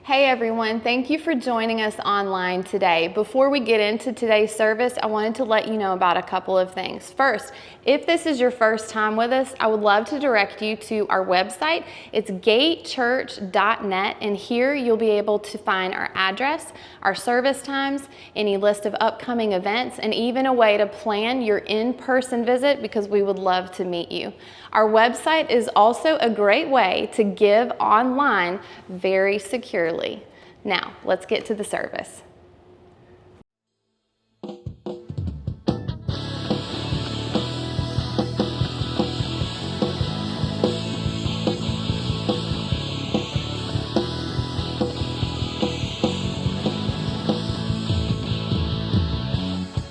Hey everyone, thank you for joining us online today. Before we get into today's service, I wanted to let you know about a couple of things. First, if this is your first time with us, I would love to direct you to our website. It's gatechurch.net, and here you'll be able to find our address, our service times, any list of upcoming events, and even a way to plan your in-person visit because we would love to meet you. Our website is also a great way to give online very securely. Now, let's get to the service.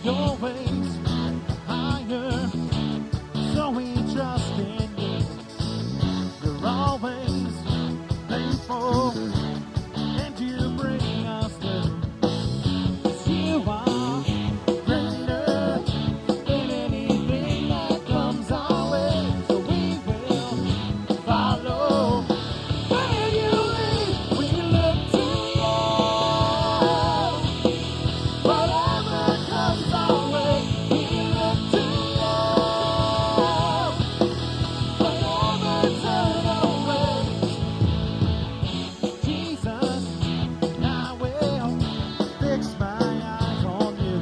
Your ways higher, so we trust in you. You're always faithful, and you bring us through. 'Cause you are greater than anything that comes our way. So we will follow. Where you lead, we look to you. Whatever comes our way, we look to you. Whatever turn away, Jesus, I will fix my eyes on you.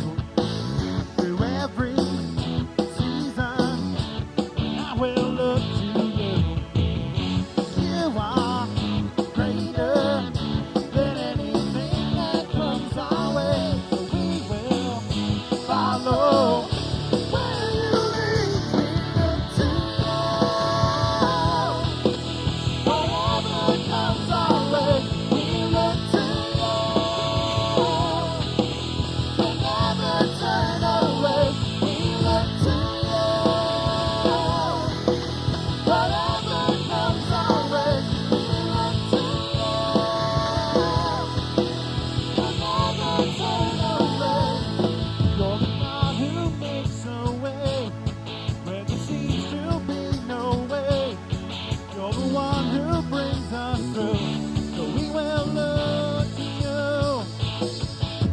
Through every season, I will look to you. You are greater than anything that comes our way. So we will follow. Where you lead, we look to you. Whatever comes our way, we look to you. We'll never turn away, we look to you. Whatever comes our way, we look to you. We'll never turn away. You're the God who makes a way where there seems to be no way. You're the one who brings us through, so we will look to you.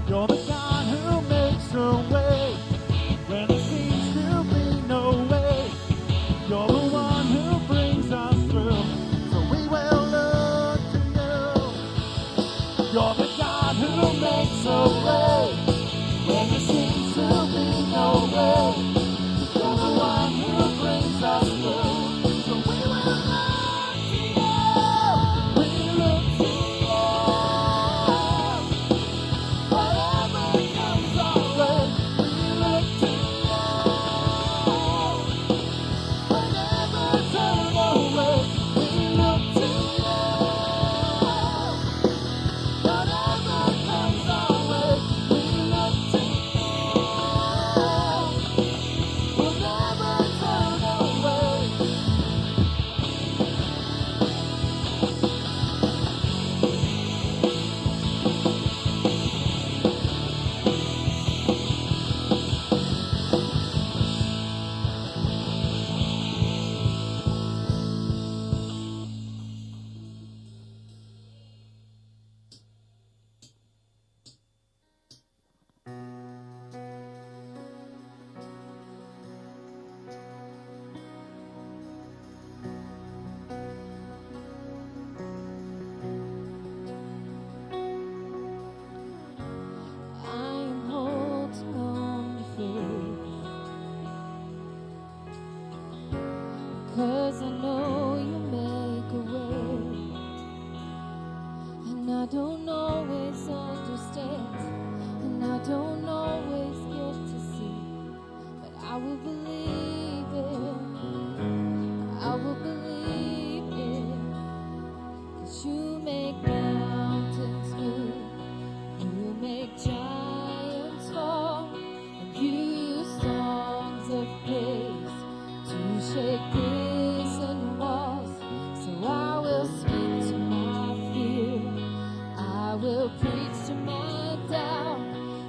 You're the God who makes a way where there seems to be no way. You're the one who brings us through, so we will look to you. You're the God who makes a way when there seems to be no way. You're the one who brings us through, so we will look to you. We look to you. Whatever comes our way, we look to you. Whatever turn away, we look to you. Whatever comes our way, we look to you. We'll never turn away. I'm holding on to faith, 'cause I know you make a way, and I don't always understand, and I don't always get to see, but I will believe it, I will believe it, 'cause you make mountains move. You make giants fall, and you use songs of praise to shake prison walls. So I will speak to my fear, I will preach to my doubt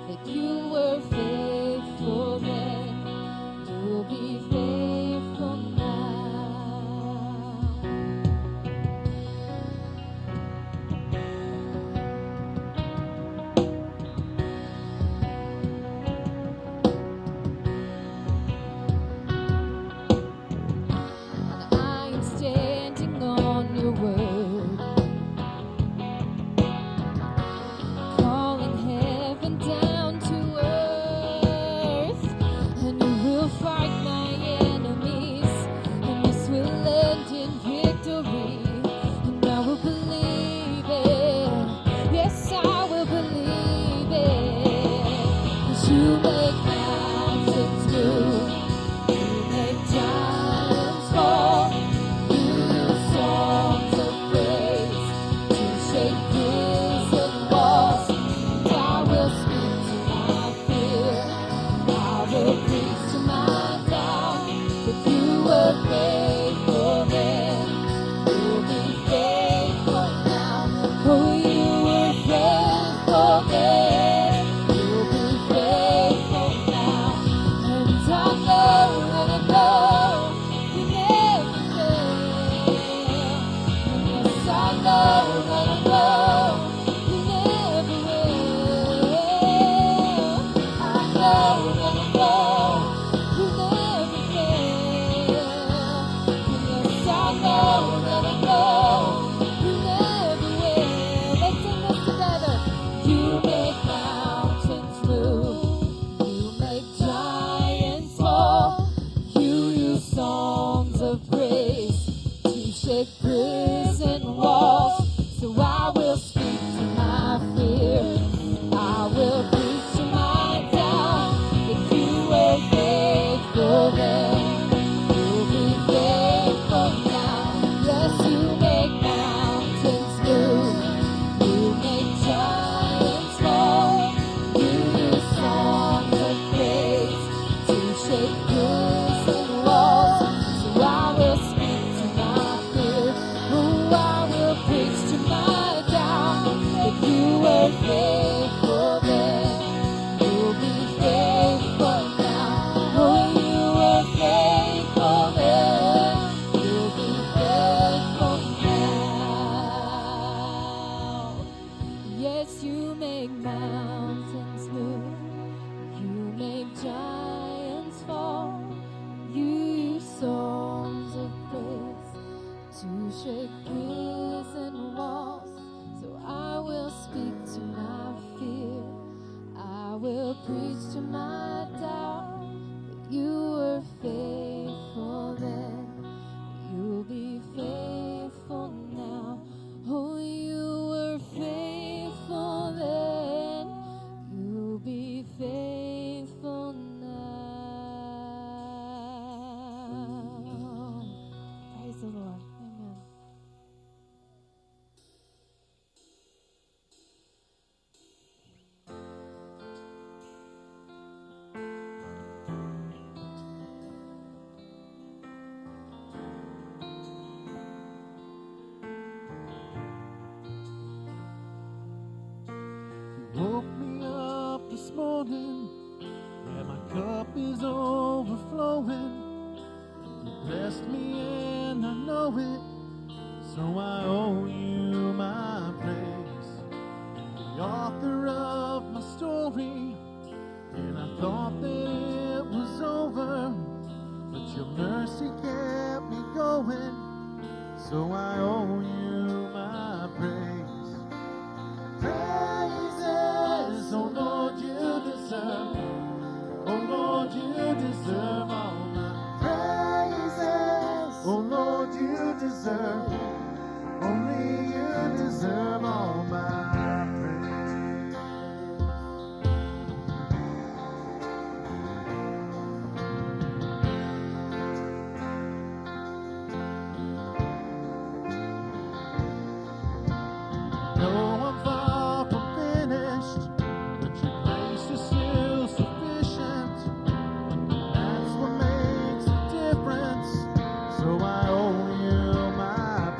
that you were faithful then, you'll be faithful now. shake prison walls. So I will speak to my fear. I will preach to my doubt. If you were faithful then, you'll be faithful now. Yes, you make mountains move. You make giants fall. You use songs of praise to shake prison walls. So I will speak to my fear. Oh, I will preach to my doubt. If you were faithful then, you'll be faithful now. Oh, you were faithful then, you'll be faithful now. Yes, you make mountains move. You make giants fall. You use songs of praise to shake prison walls. So I will speak to my fear. I will preach to my doubt. But you were faithful then. You'll be faithful now. Oh, you were faithful then. You'll be faithful now. Praise the Lord. Amen. You woke me up this morning, and my cup is overflowing. You blessed me and I know it, so I owe you my praise. The author of my story, and I thought that it was over, but your mercy kept me going, so I owe you my praise. Praises, oh Lord, you deserve. Oh Lord, you deserve all my praises. Oh Lord, you deserve. Only you deserve all my praise. No, I'm far from finished, but your grace is still sufficient. That's what makes a difference. So I owe you my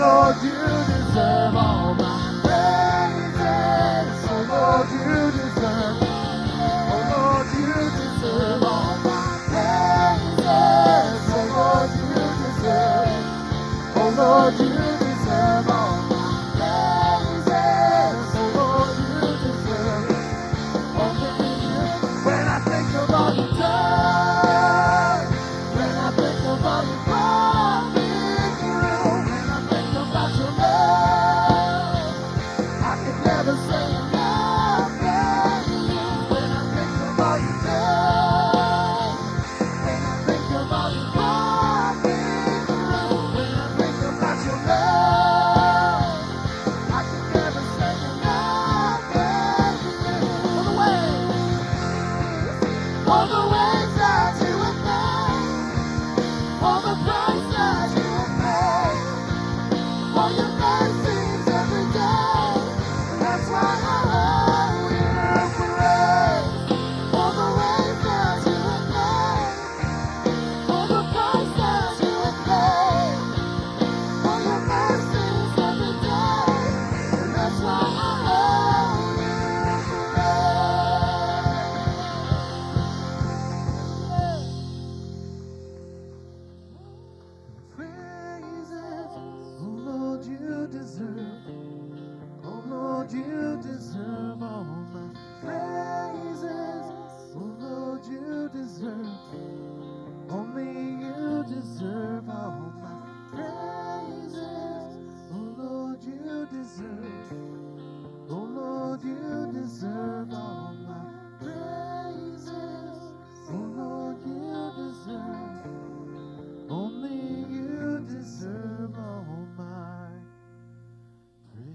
Lord, you deserve all my praises. Oh Lord, you deserve. Oh Lord, you deserve all my praises. Oh Lord, you deserve. Oh Lord, you deserve all my praises. Oh Lord, you deserve. Only you. When I think of all you've done, when I think of all you brought me through, when I think about your love, I can never say enough. When I think of all you've done, when I think of all you brought me through, when I think about your love, I can never say enough. All the ways that you have made, all the price that you have paid, all your mercies every day. That's why I owe you praise. All the ways that you have made, all the price that you have paid, all your mercies every day. And that's why I owe you praise. Praises, oh Lord, you deserve. Oh Lord, you deserve all my praises. Oh Lord, you deserve. Only you deserve all my praises. Oh Lord, you deserve. Oh Lord, you deserve all my praises. Oh Lord, you deserve. Only you deserve all my praise.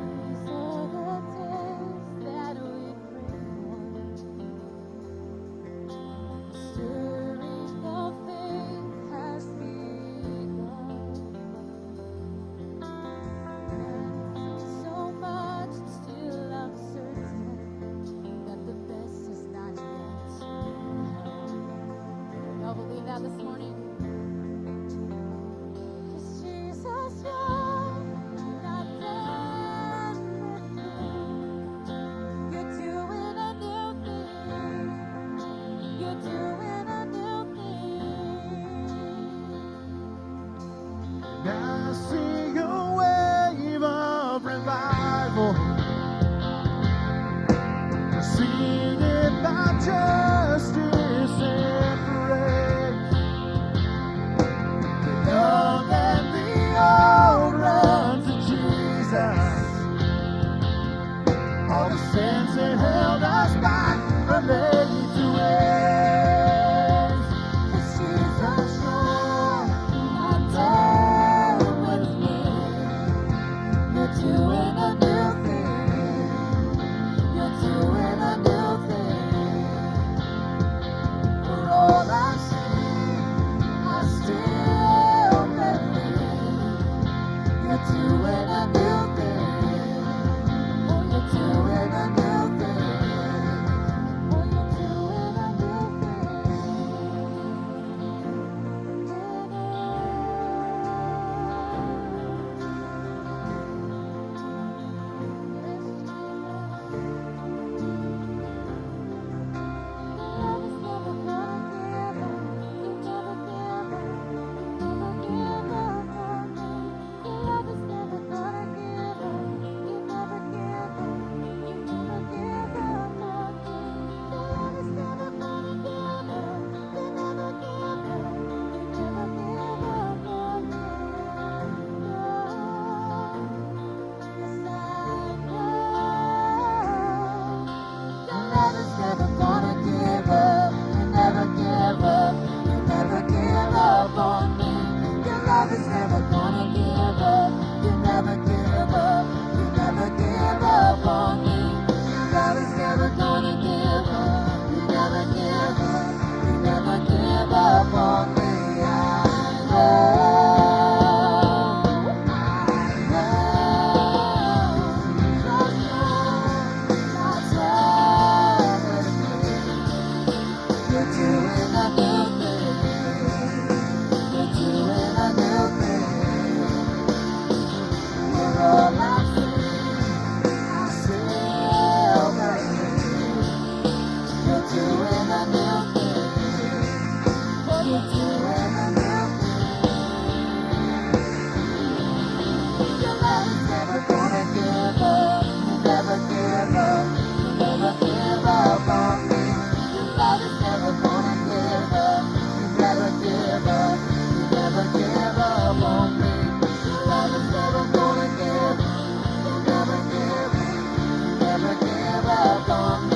These are the days that we pray for. Stirring of faith has begun. And so much is still uncertain that the best is not yet come. Y'all believe that this morning? 'Cause Jesus, you're not done with me. You're doing a new thing. You're doing a new thing. And I see a wave of revival. Seated by justice and praise. The young and the old run to Jesus. All the sins that held us back are laid to waste. 'Cause Jesus, you're not done with me. never gonna give up. You never give up. You never give up on me. Your love is never gonna give up. You never give up. You never give up on me. Your love is never gonna give up. You never give up. You never give up on me. I You're doing a new thing. You're doing a new thing. You're all I see. I still believe. You're doing a new thing. You're doing a new thing. Your love is never gonna give up. You never give up. You never give up on me. Your love is never gonna give up. You never give up. You never give up on me. Your love is never gonna give up. You never give up. You never give up on me.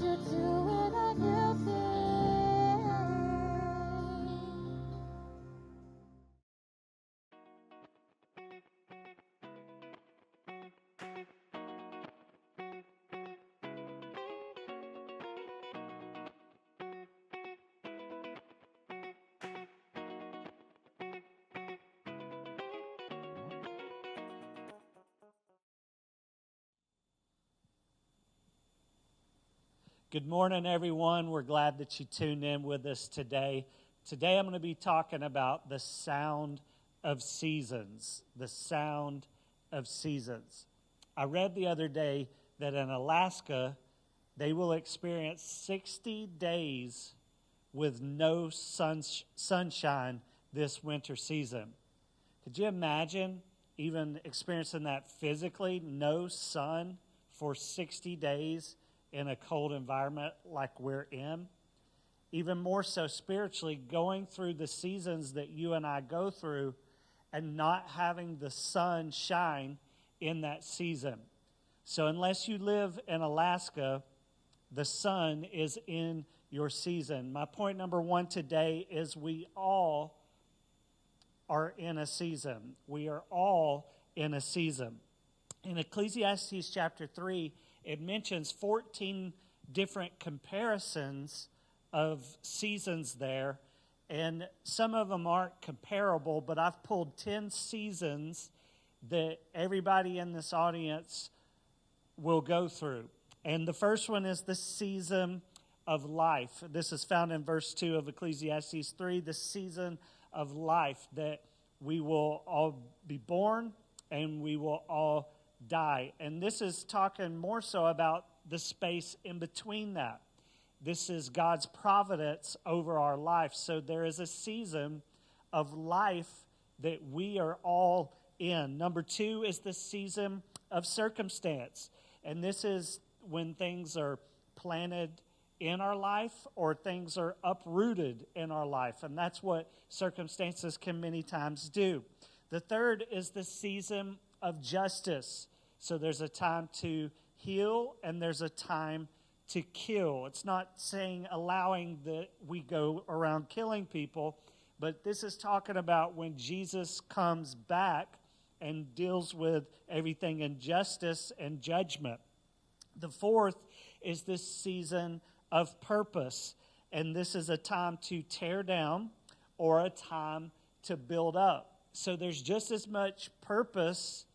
You're doing a new thing. Good morning, everyone. We're glad that you tuned in with us today. Today I'm going to be talking about the sound of seasons. The sound of seasons. I read the other day that in Alaska, they will experience 60 days with no sunshine this winter season. Could you imagine even experiencing that physically? No sun for 60 days in a cold environment like we're in. Even more so spiritually, going through the seasons that you and I go through and not having the sun shine in that season. So unless you live in Alaska, the sun is in your season. My point number one today is we all are in a season. We are all in a season. In Ecclesiastes chapter 3, it mentions 14 different comparisons of seasons there, and some of them aren't comparable, but I've pulled 10 seasons that everybody in this audience will go through. And the first one is the season of life. This is found in verse 2 of Ecclesiastes 3, the season of life, that we will all be born and we will all die. And this is talking more so about the space in between that. This is God's providence over our life. So there is a season of life that we are all in. Number 2 is the season of circumstance. And this is when things are planted in our life or things are uprooted in our life. And that's what circumstances can many times do. The third is the season of justice. So there's a time to heal and there's a time to kill. It's not saying allowing that we go around killing people, but this is talking about when Jesus comes back and deals with everything in justice and judgment. The fourth is this season of purpose, and this is a time to tear down or a time to build up. So there's just as much purpose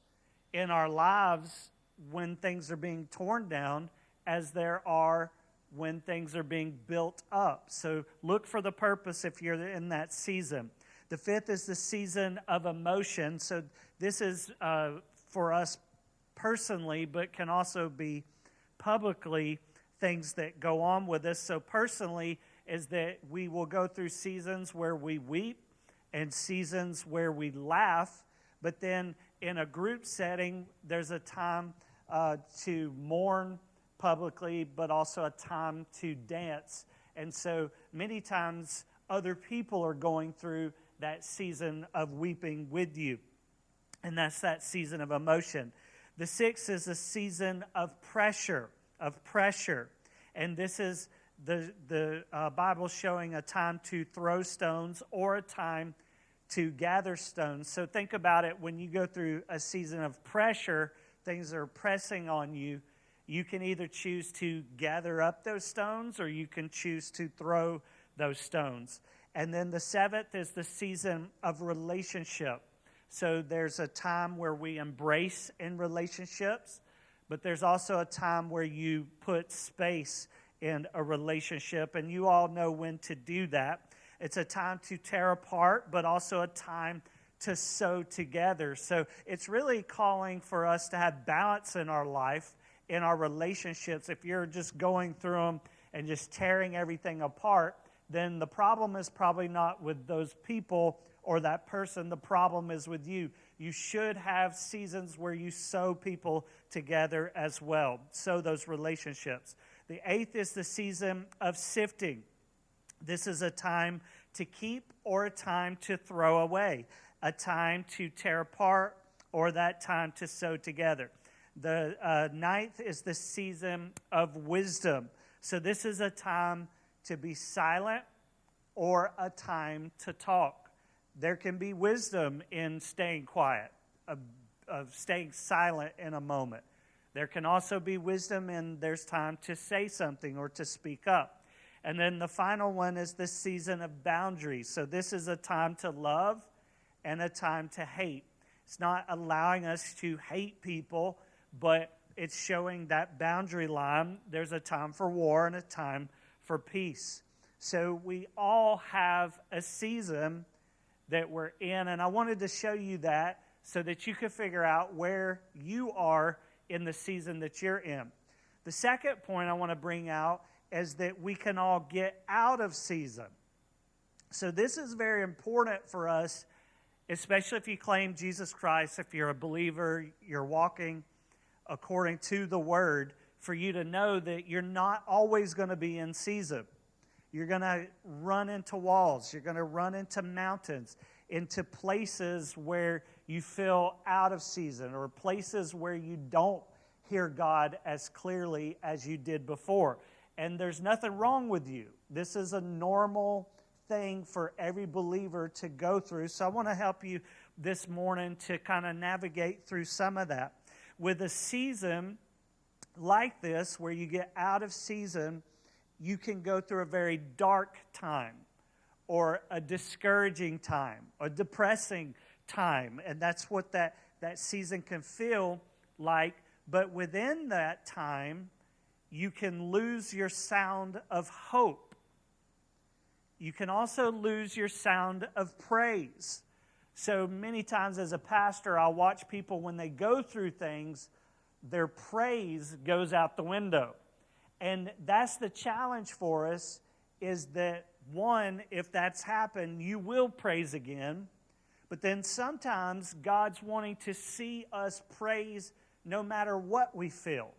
in our lives when things are being torn down as there are when things are being built up. So look for the purpose if you're in that season. The fifth is the season of emotion. So this is for us personally, but can also be publicly things that go on with us. So personally is that we will go through seasons where we weep and seasons where we laugh. But then in a group setting, there's a time to mourn publicly, but also a time to dance. And so many times other people are going through that season of weeping with you. And that's that season of emotion. The sixth is a season of pressure. And this is the Bible showing a time to throw stones or a time to gather stones. So think about it, when you go through a season of pressure, things are pressing on you. You can either choose to gather up those stones or you can choose to throw those stones. And then the seventh is the season of relationship. So there's a time where we embrace in relationships, but there's also a time where you put space in a relationship, and you all know when to do that. It's a time to tear apart, but also a time to sew together. So it's really calling for us to have balance in our life, in our relationships. If you're just going through them and just tearing everything apart, then the problem is probably not with those people or that person. The problem is with you. You should have seasons where you sew people together as well. Sew those relationships. The eighth is the season of sifting. This is a time to keep or a time to throw away, a time to tear apart or that time to sew together. The ninth is the season of wisdom. So this is a time to be silent or a time to talk. There can be wisdom in staying quiet, of staying silent in a moment. There can also be wisdom in there's time to say something or to speak up. And then the final one is the season of boundaries. So this is a time to love and a time to hate. It's not allowing us to hate people, but it's showing that boundary line. There's a time for war and a time for peace. So we all have a season that we're in, and I wanted to show you that so that you could figure out where you are in the season that you're in. The second point I want to bring out is that we can all get out of season. So this is very important for us, especially if you claim Jesus Christ, if you're a believer, you're walking according to the Word, for you to know that you're not always going to be in season. You're going to run into walls. You're going to run into mountains, into places where you feel out of season or places where you don't hear God as clearly as you did before. And there's nothing wrong with you. This is a normal thing for every believer to go through. So I want to help you this morning to kind of navigate through some of that. With a season like this, where you get out of season, you can go through a very dark time or a discouraging time, a depressing time. And that's what that season can feel like. But within that time, you can lose your sound of hope. You can also lose your sound of praise. So many times as a pastor, I'll watch people when they go through things, their praise goes out the window. And that's the challenge for us, is that, one, if that's happened, you will praise again. But then sometimes God's wanting to see us praise no matter what we feel.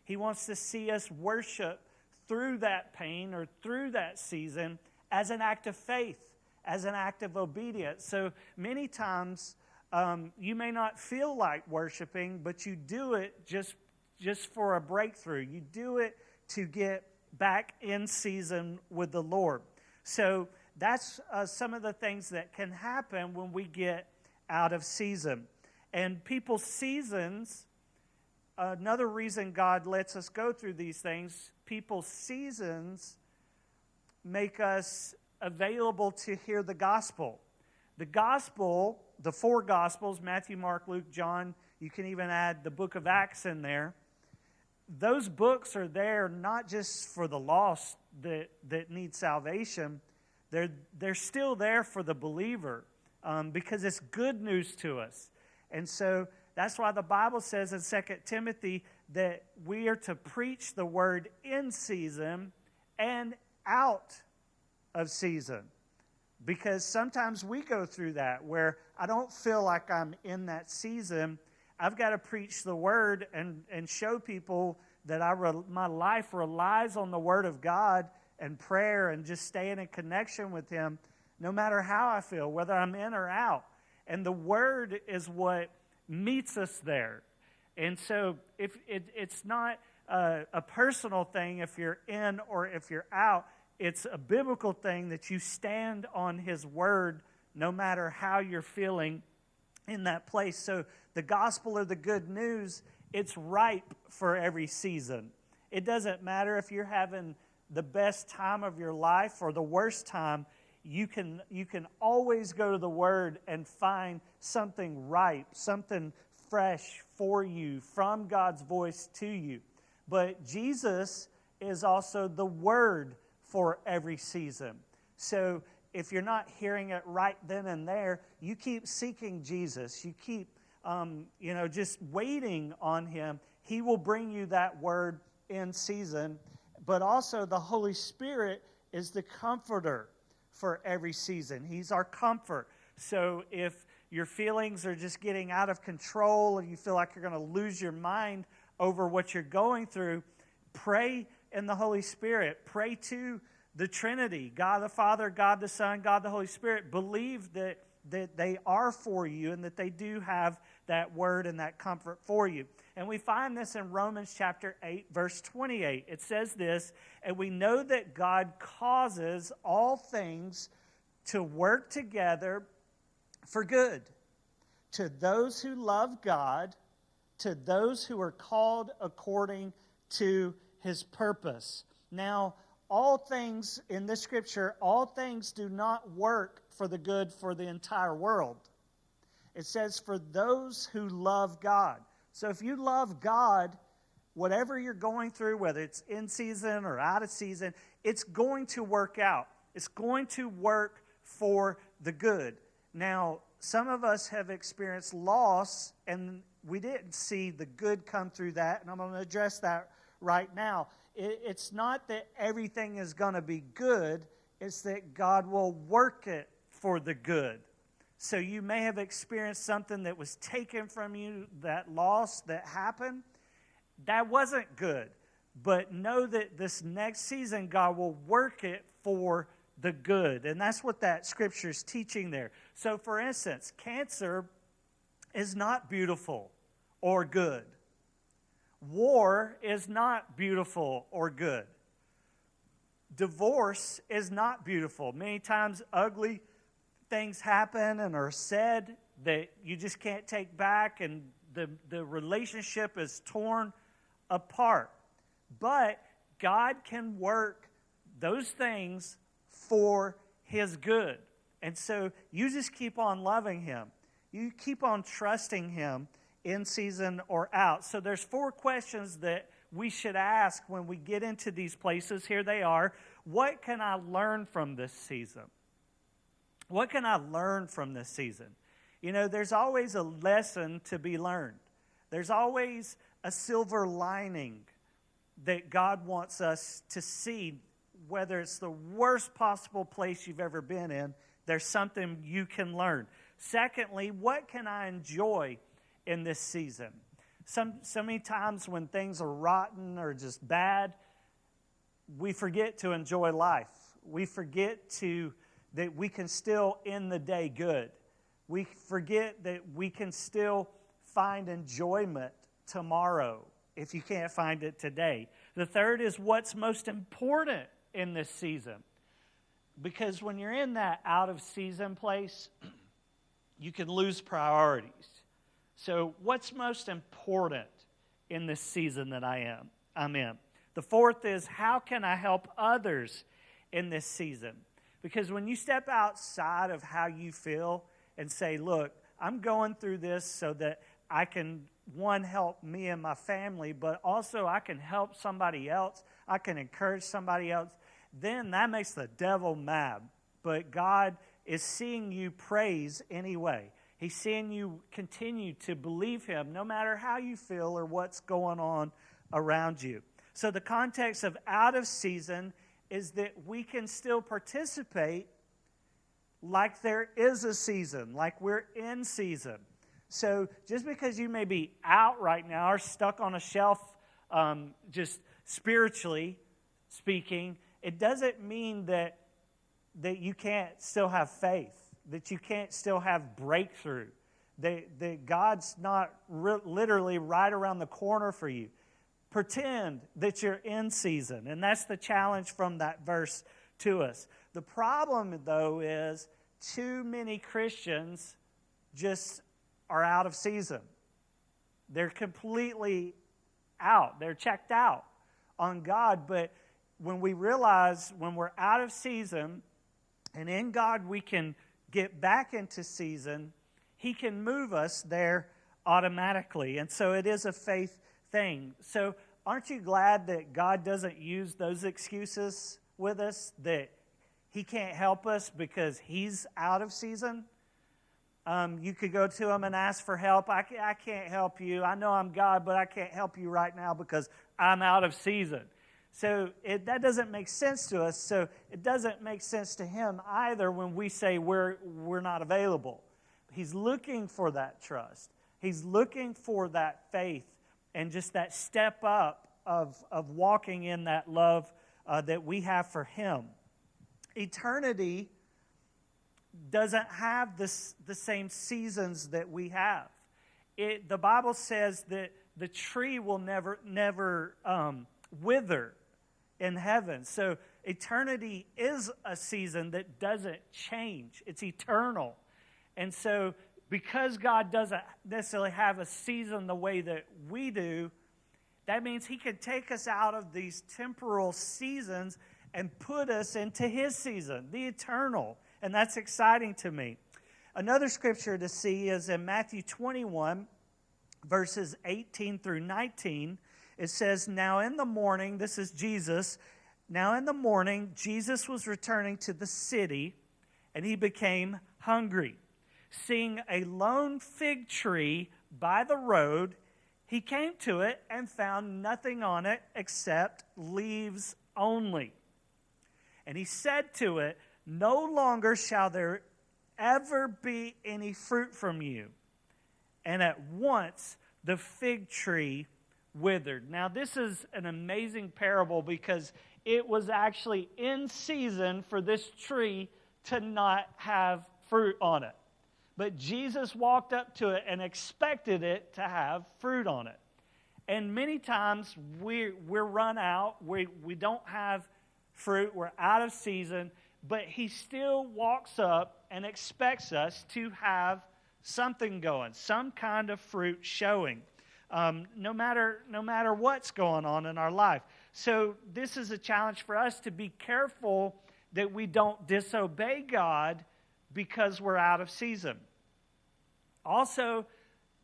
He wants to see us worship through that pain or through that season as an act of faith, as an act of obedience. So many times you may not feel like worshiping, but you do it just for a breakthrough. You do it to get back in season with the Lord. So that's some of the things that can happen when we get out of season. And people's seasons, another reason God lets us go through these things, people's seasons make us available to hear the gospel. The gospel, the four gospels, Matthew, Mark, Luke, John, you can even add the book of Acts in there. Those books are there not just for the lost that need salvation. They're still there for the believer because it's good news to us. And so that's why the Bible says in 2 Timothy that we are to preach the word in season and out of season. Because sometimes we go through that where I don't feel like I'm in that season. I've got to preach the word and show people that my life relies on the word of God and prayer and just staying in connection with Him no matter how I feel, whether I'm in or out. And the word is what meets us there. And so if it's not a personal thing if you're in or if you're out, it's a biblical thing that you stand on His word no matter how you're feeling in that place. So the gospel or the good news, it's ripe for every season. It doesn't matter if you're having the best time of your life or the worst time. You can always go to the Word and find something ripe, something fresh for you from God's voice to you. But Jesus is also the Word for every season. So if you're not hearing it right then and there, you keep seeking Jesus. You keep just waiting on Him. He will bring you that word in season. But also the Holy Spirit is the comforter for every season. He's our comfort. So if your feelings are just getting out of control and you feel like you're going to lose your mind over what you're going through, pray in the Holy Spirit. Pray to the Trinity, God the Father, God the Son, God the Holy Spirit. Believe that they are for you and that they do have that word and that comfort for you. And we find this in Romans chapter 8, verse 28. It says this, and we know that God causes all things to work together for good, to those who love God, to those who are called according to His purpose. Now, all things in this scripture, all things do not work for the good for the entire world. It says for those who love God. So if you love God, whatever you're going through, whether it's in season or out of season, it's going to work out. It's going to work for the good. Now, some of us have experienced loss, and we didn't see the good come through that, and I'm going to address that right now. It's not that everything is going to be good. It's that God will work it for the good. So you may have experienced something that was taken from you, that loss that happened. That wasn't good. But know that this next season, God will work it for the good. And that's what that scripture is teaching there. So for instance, cancer is not beautiful or good. War is not beautiful or good. Divorce is not beautiful. Many times ugly things happen and are said that you just can't take back, and the relationship is torn apart. But God can work those things for His good. And so you just keep on loving Him. You keep on trusting Him in season or out. So there's 4 questions that we should ask when we get into these places. Here they are. What can I learn from this season? What can I learn from this season? You know, there's always a lesson to be learned. There's always a silver lining that God wants us to see. Whether it's the worst possible place you've ever been in, there's something you can learn. Secondly, what can I enjoy in this season? So many times when things are rotten or just bad, we forget to enjoy life. We forget that we can still end the day good. We forget that we can still find enjoyment tomorrow if you can't find it today. The third is what's most important in this season. Because when you're in that out-of-season place, you can lose priorities. So what's most important in this season that I'm in? The fourth is, how can I help others in this season? Because when you step outside of how you feel and say, look, I'm going through this so that I can, one, help me and my family, but also I can help somebody else, I can encourage somebody else, then that makes the devil mad. But God is seeing you praise anyway. He's seeing you continue to believe Him no matter how you feel or what's going on around you. So the context of out of season is that we can still participate like there is a season, like we're in season. So just because you may be out right now or stuck on a shelf, just spiritually speaking, it doesn't mean that you can't still have faith, that you can't still have breakthrough, that God's not literally right around the corner for you. Pretend that you're in season, and that's the challenge from that verse to us. The problem, though, is too many Christians just are out of season. They're completely out. They're checked out on God. But when we realize when we're out of season and in God we can get back into season, He can move us there automatically. And so it is a faith thing. So aren't you glad that God doesn't use those excuses with us, that He can't help us because He's out of season? You could go to Him and ask for help. I can't help you. I know I'm God, but I can't help you right now because I'm out of season. So that doesn't make sense to us. So it doesn't make sense to Him either when we say we're not available. He's looking for that trust. He's looking for that faith and just that step up of walking in that love that we have for Him. Eternity doesn't have the same seasons that we have. The Bible says that the tree will never wither in heaven. So eternity is a season that doesn't change. It's eternal. And so because God doesn't necessarily have a season the way that we do, that means He can take us out of these temporal seasons and put us into His season, the eternal. And that's exciting to me. Another scripture to see is in Matthew 21, verses 18 through 19. It says, now in the morning, this is Jesus, now in the morning, Jesus was returning to the city, and He became hungry. Seeing a lone fig tree by the road, He came to it and found nothing on it except leaves only. And He said to it, no longer shall there ever be any fruit from you. And at once the fig tree withered. Now this is an amazing parable because it was actually in season for this tree to not have fruit on it. But Jesus walked up to it and expected it to have fruit on it. And many times we're run out, we don't have fruit, we're out of season, but He still walks up and expects us to have something going, some kind of fruit showing, no matter what's going on in our life. So this is a challenge for us to be careful that we don't disobey God because we're out of season. Also,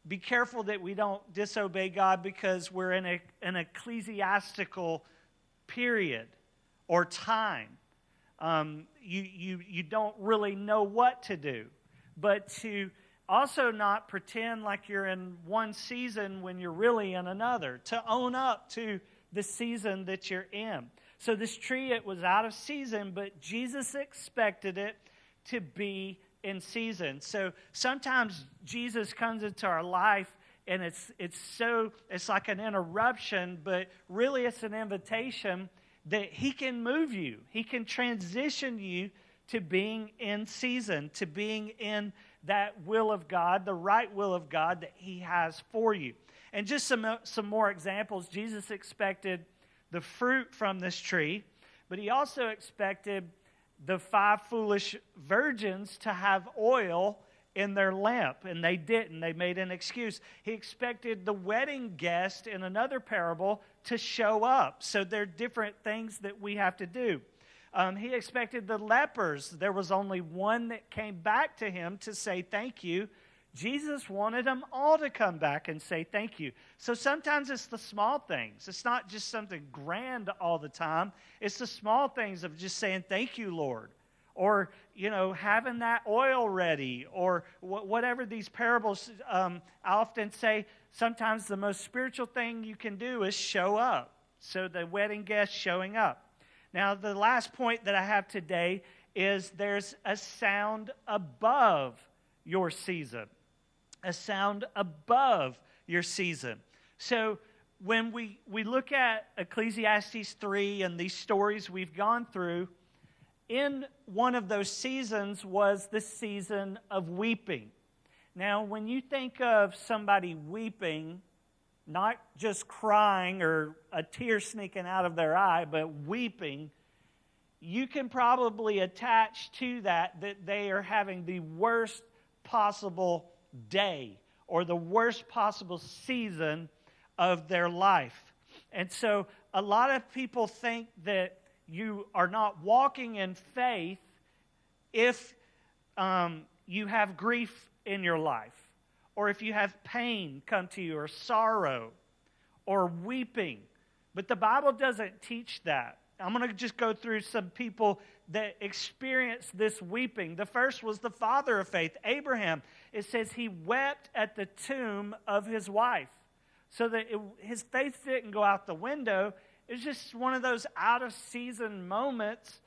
be careful that we don't disobey God because we're in an ecclesiastical period or time. You don't really know what to do. But to also not pretend like you're in one season when you're really in another. To own up to the season that you're in. So this tree, it was out of season, but Jesus expected it to be in season. So sometimes Jesus comes into our life and it's like an interruption, but really it's an invitation that he can move you. He can transition you to being in season, to being in that will of God, the right will of God that he has for you. And just some more examples. Jesus expected the fruit from this tree, but he also expected the 5 foolish virgins to have oil in their lamp, and they didn't. They made an excuse. He expected the wedding guest in another parable to show up. So there are different things that we have to do. He expected the lepers. There was only one that came back to him to say thank you. Jesus wanted them all to come back and say thank you. So sometimes it's the small things. It's not just something grand all the time. It's the small things of just saying thank you, Lord. Or, having that oil ready. Or whatever these parables, I often say sometimes the most spiritual thing you can do is show up. So the wedding guest showing up. Now, the last point that I have today is there's a sound above your season. A sound above your season. So when we look at Ecclesiastes 3 and these stories we've gone through, in one of those seasons was the season of weeping. Now, when you think of somebody weeping, not just crying or a tear sneaking out of their eye, but weeping, you can probably attach to that they are having the worst possible day or the worst possible season of their life. And so a lot of people think that you are not walking in faith if you have grief in your life, or if you have pain come to you, or sorrow, or weeping. But the Bible doesn't teach that. I'm going to just go through some people that experienced this weeping. The first was the father of faith, Abraham. It says he wept at the tomb of his wife. So that his faith didn't go out the window. It was just one of those out-of-season moments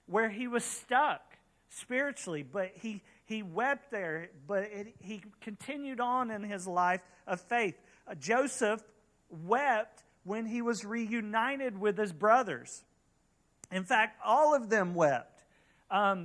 where he was stuck spiritually. But he wept there, but he continued on in his life of faith. Joseph wept when he was reunited with his brothers. In fact, all of them wept.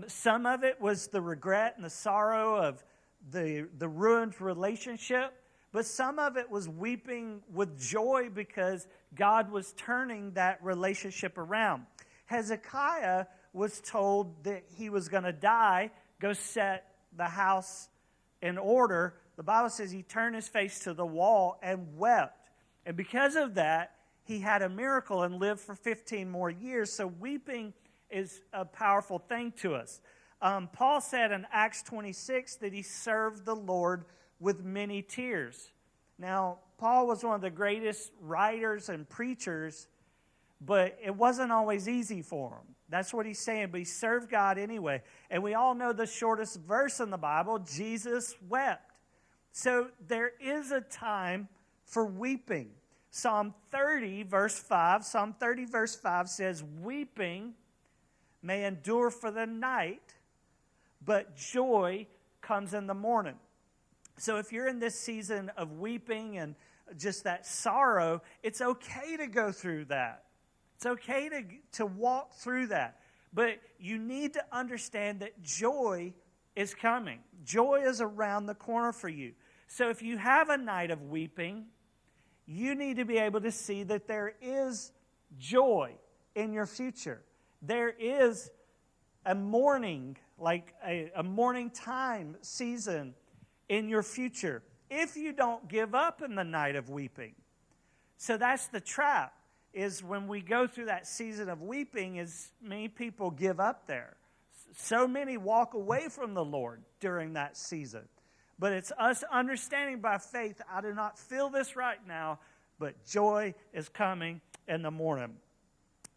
Some of it was the regret and the sorrow of the ruined relationship, but some of it was weeping with joy because God was turning that relationship around. Hezekiah was told that he was going to die, go set the house in order. The Bible says he turned his face to the wall and wept. And because of that, he had a miracle and lived for 15 more years. So weeping is a powerful thing to us. Paul said in Acts 26 that he served the Lord with many tears. Now, Paul was one of the greatest writers and preachers, but it wasn't always easy for him. That's what he's saying, but he served God anyway. And we all know the shortest verse in the Bible, Jesus wept. So there is a time for weeping. Psalm 30, verse 5 says, weeping may endure for the night, but joy comes in the morning. So if you're in this season of weeping and just that sorrow, it's okay to go through that. It's okay to walk through that. But you need to understand that joy is coming. Joy is around the corner for you. So if you have a night of weeping, you need to be able to see that there is joy in your future. There is a mourning, like a mourning time season in your future, if you don't give up in the night of weeping. So that's the trap, is when we go through that season of weeping, is many people give up there. So many walk away from the Lord during that season. But it's us understanding by faith, I do not feel this right now, but joy is coming in the morning.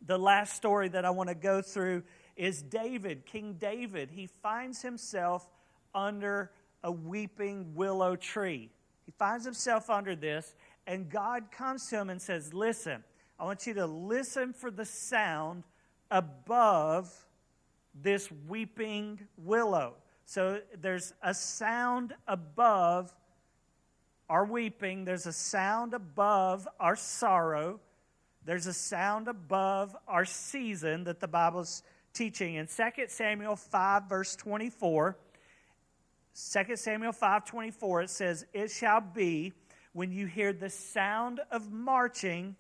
The last story that I want to go through is David, King David. He finds himself under a weeping willow tree. He finds himself under this, and God comes to him and says, listen, I want you to listen for the sound above this weeping willow. So there's a sound above our weeping. There's a sound above our sorrow. There's a sound above our season that the Bible's teaching. In 2 Samuel 5, verse 24, 2 Samuel 5:24, it says, "It shall be when you hear the sound of marching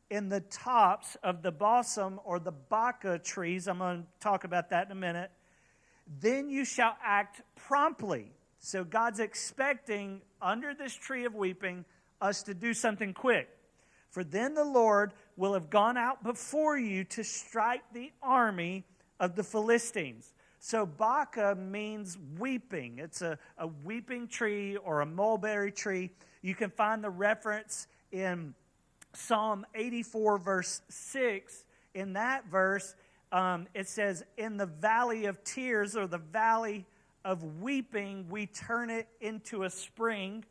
in the tops of the balsam or the baka trees," I'm going to talk about that in a minute, "then you shall act promptly." So God's expecting, under this tree of weeping, us to do something quick. "For then the Lord will have gone out before you to strike the army of the Philistines." So baka means weeping. It's a weeping tree or a mulberry tree. You can find the reference in Psalm 84, verse 6. In that verse, it says, "In the valley of tears," or the valley of weeping, we turn it into a spring.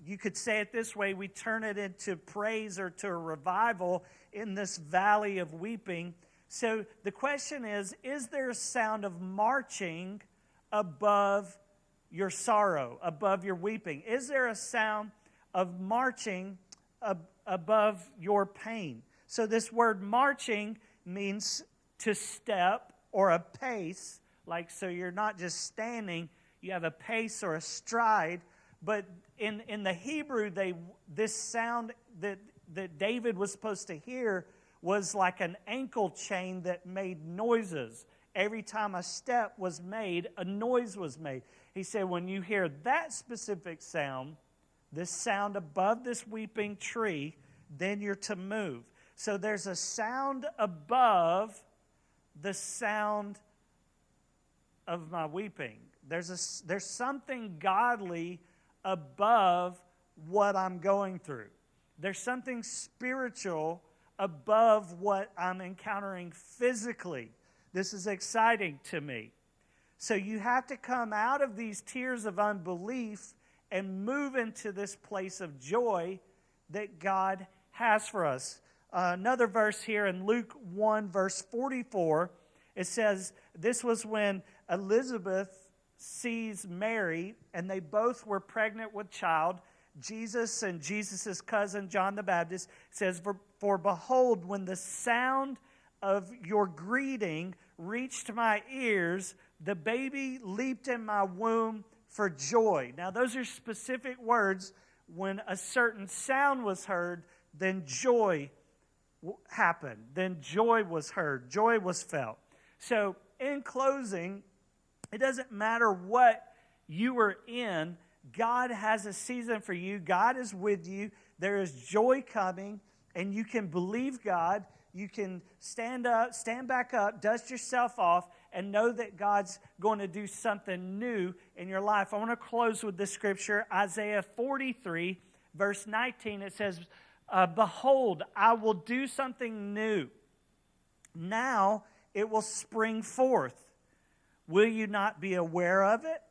You could say it this way: we turn it into praise or to a revival in this valley of weeping. So the question is there a sound of marching above your sorrow, above your weeping? Is there a sound of marching above your pain? So this word marching means to step or a pace. Like, so you're not just standing, you have a pace or a stride. But in the Hebrew, this sound that David was supposed to hear was like an ankle chain that made noises. Every time a step was made, a noise was made. He said, when you hear that specific sound, this sound above this weeping tree, then you're to move. So there's a sound above the sound of my weeping. There's something godly above what I'm going through. There's something spiritual above what I'm encountering physically. This is exciting to me. So you have to come out of these tears of unbelief and move into this place of joy that God has for us. Another verse here in Luke 1, verse 44, it says, this was when Elizabeth sees Mary, and they both were pregnant with child. Jesus and Jesus' cousin, John the Baptist, says, For behold, when the sound of your greeting reached my ears, the baby leaped in my womb for joy. Now, those are specific words. When a certain sound was heard, then joy happened. Then joy was heard. Joy was felt. So, in closing, it doesn't matter what you are in. God has a season for you. God is with you. There is joy coming, and you can believe God. You can stand back up, dust yourself off, and know that God's going to do something new in your life. I want to close with this scripture, Isaiah 43, verse 19. It says, Behold, I will do something new. Now it will spring forth. Will you not be aware of it?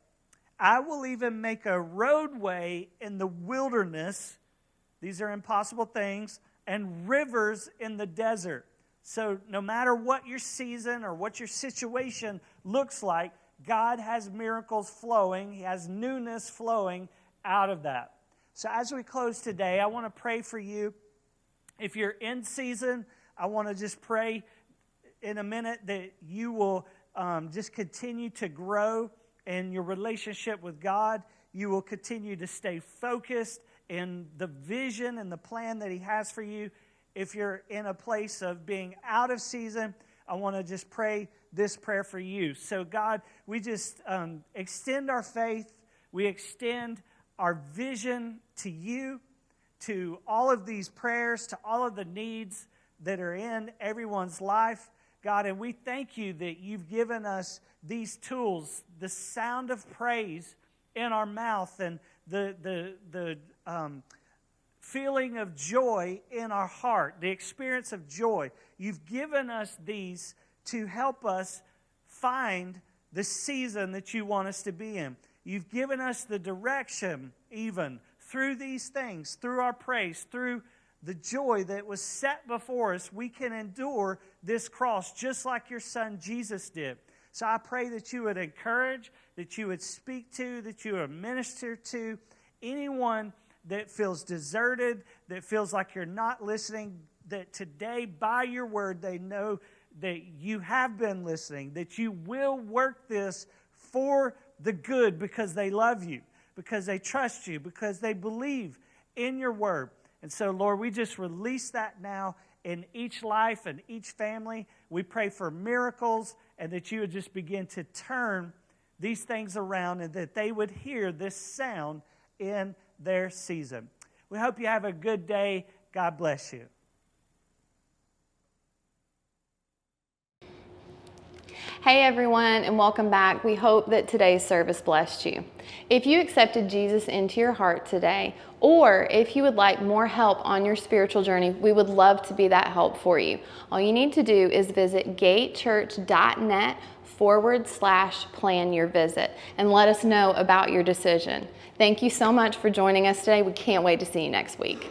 I will even make a roadway in the wilderness. These are impossible things. And rivers in the desert. So no matter what your season or what your situation looks like, God has miracles flowing. He has newness flowing out of that. So as we close today, I want to pray for you. If you're in season, I want to just pray in a minute that you will just continue to grow in your relationship with God. You will continue to stay focused in the vision and the plan that He has for you. If you're in a place of being out of season, I want to just pray this prayer for you. So God, we just extend our faith. We extend our vision to you, to all of these prayers, to all of the needs that are in everyone's life. God, and we thank you that you've given us these tools, the sound of praise in our mouth and the feeling of joy in our heart, the experience of joy. You've given us these to help us find the season that you want us to be in. You've given us the direction even through these things, through our praise, through the joy that was set before us. We can endure this cross just like your son Jesus did. So I pray that you would encourage, that you would speak to, that you would minister to anyone that feels deserted, that feels like you're not listening. that today, by your word, they know that you have been listening, that you will work this for the good because they love you, because they trust you, because they believe in your word. And so, Lord, we just release that now in each life and each family. We pray for miracles and that you would just begin to turn these things around and that they would hear this sound in their season. We hope you have a good day. God bless you. Hey everyone, and welcome back. We hope that today's service blessed you. If you accepted Jesus into your heart today, or if you would like more help on your spiritual journey, we would love to be that help for you. All you need to do is visit gatechurch.net/plan your visit and let us know about your decision. Thank you so much for joining us today. We can't wait to see you next week.